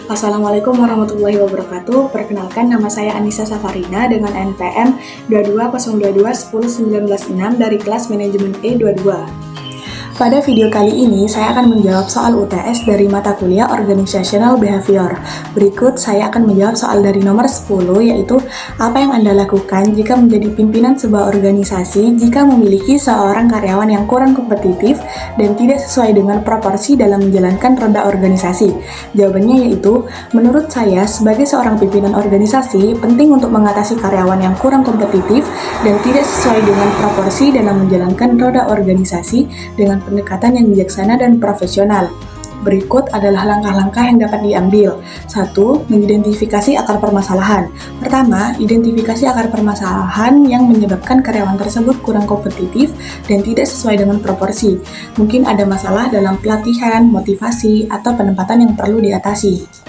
Assalamualaikum warahmatullahi wabarakatuh. Perkenalkan, nama saya Anissa Safarina dengan NPM 2202119196 dari kelas manajemen E22. Pada video kali ini, saya akan menjawab soal UTS dari mata kuliah Organizational Behavior. Berikut saya akan menjawab soal dari nomor 10, yaitu apa yang Anda lakukan jika menjadi pimpinan sebuah organisasi jika memiliki seorang karyawan yang kurang kompetitif dan tidak sesuai dengan proporsi dalam menjalankan roda organisasi. Jawabannya yaitu, menurut saya sebagai seorang pimpinan organisasi, penting untuk mengatasi karyawan yang kurang kompetitif dan tidak sesuai dengan proporsi dalam menjalankan roda organisasi dengan pendekatan yang bijaksana dan profesional. Berikut adalah langkah-langkah yang dapat diambil. 1. Mengidentifikasi akar permasalahan. Pertama, identifikasi akar permasalahan yang menyebabkan karyawan tersebut kurang kompetitif dan tidak sesuai dengan proporsi. Mungkin ada masalah dalam pelatihan, motivasi, atau penempatan yang perlu diatasi.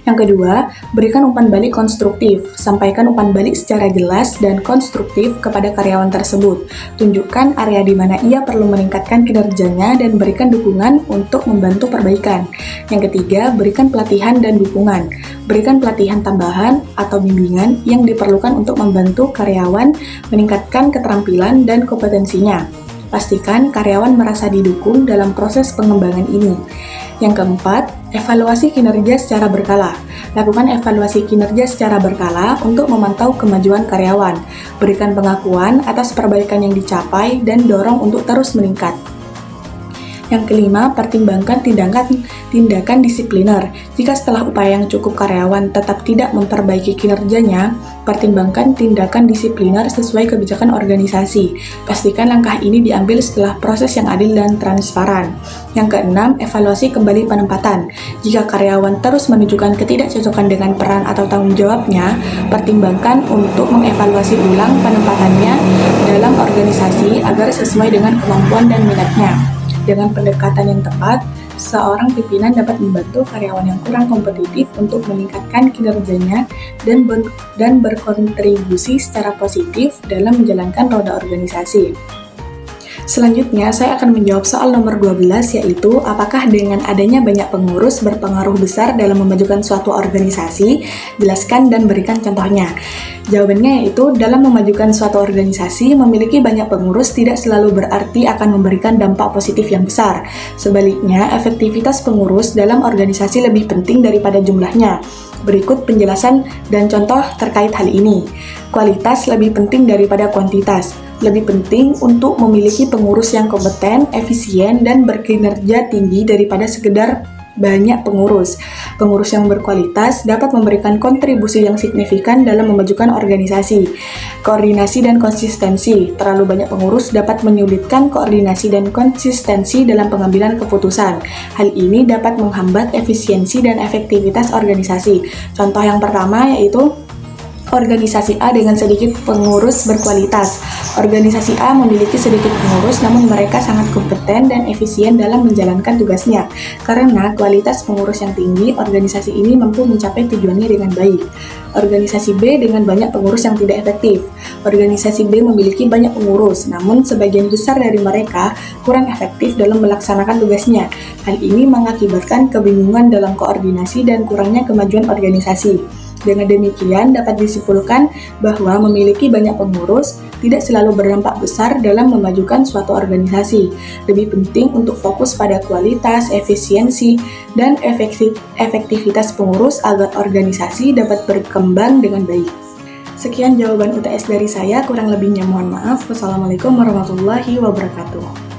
Yang kedua, berikan umpan balik konstruktif. Sampaikan umpan balik secara jelas dan konstruktif kepada karyawan tersebut. Tunjukkan area di mana ia perlu meningkatkan kinerjanya dan berikan dukungan untuk membantu perbaikan. Yang ketiga, berikan pelatihan dan dukungan. Berikan pelatihan tambahan atau bimbingan yang diperlukan untuk membantu karyawan meningkatkan keterampilan dan kompetensinya. Pastikan karyawan merasa didukung dalam proses pengembangan ini. Yang keempat, evaluasi kinerja secara berkala. Lakukan evaluasi kinerja secara berkala untuk memantau kemajuan karyawan. Berikan pengakuan atas perbaikan yang dicapai dan dorong untuk terus meningkat. Yang kelima, pertimbangkan tindakan disipliner. Jika setelah upaya yang cukup karyawan tetap tidak memperbaiki kinerjanya, pertimbangkan tindakan disipliner sesuai kebijakan organisasi. Pastikan langkah ini diambil setelah proses yang adil dan transparan. Yang keenam, evaluasi kembali penempatan. Jika karyawan terus menunjukkan ketidakcocokan dengan peran atau tanggung jawabnya, pertimbangkan untuk mengevaluasi ulang penempatannya dalam organisasi agar sesuai dengan kemampuan dan minatnya. Dengan pendekatan yang tepat, seorang pimpinan dapat membantu karyawan yang kurang kompetitif untuk meningkatkan kinerjanya dan berkontribusi secara positif dalam menjalankan roda organisasi. Selanjutnya, saya akan menjawab soal nomor 12, yaitu apakah dengan adanya banyak pengurus berpengaruh besar dalam memajukan suatu organisasi? Jelaskan dan berikan contohnya. Jawabannya yaitu, dalam memajukan suatu organisasi, memiliki banyak pengurus tidak selalu berarti akan memberikan dampak positif yang besar. Sebaliknya, efektivitas pengurus dalam organisasi lebih penting daripada jumlahnya. Berikut penjelasan dan contoh terkait hal ini. Kualitas lebih penting daripada kuantitas. Lebih penting untuk memiliki pengurus yang kompeten, efisien, dan berkinerja tinggi daripada sekedar banyak pengurus. Pengurus yang berkualitas dapat memberikan kontribusi yang signifikan dalam memajukan organisasi. Koordinasi dan konsistensi. Terlalu banyak pengurus dapat menyulitkan koordinasi dan konsistensi dalam pengambilan keputusan. Hal ini dapat menghambat efisiensi dan efektivitas organisasi. Contoh yang pertama yaitu organisasi A dengan sedikit pengurus berkualitas. Organisasi A memiliki sedikit pengurus, namun mereka sangat kompeten dan efisien dalam menjalankan tugasnya. Karena kualitas pengurus yang tinggi, organisasi ini mampu mencapai tujuannya dengan baik. Organisasi B dengan banyak pengurus yang tidak efektif. Organisasi B memiliki banyak pengurus, namun sebagian besar dari mereka kurang efektif dalam melaksanakan tugasnya. Hal ini mengakibatkan kebingungan dalam koordinasi dan kurangnya kemajuan organisasi. Dengan demikian, dapat disimpulkan bahwa memiliki banyak pengurus tidak selalu berdampak besar dalam memajukan suatu organisasi. Lebih penting untuk fokus pada kualitas, efisiensi, dan efektivitas pengurus agar organisasi dapat berkembang dengan baik. Sekian jawaban UTS dari saya, kurang lebihnya mohon maaf. Wassalamualaikum warahmatullahi wabarakatuh.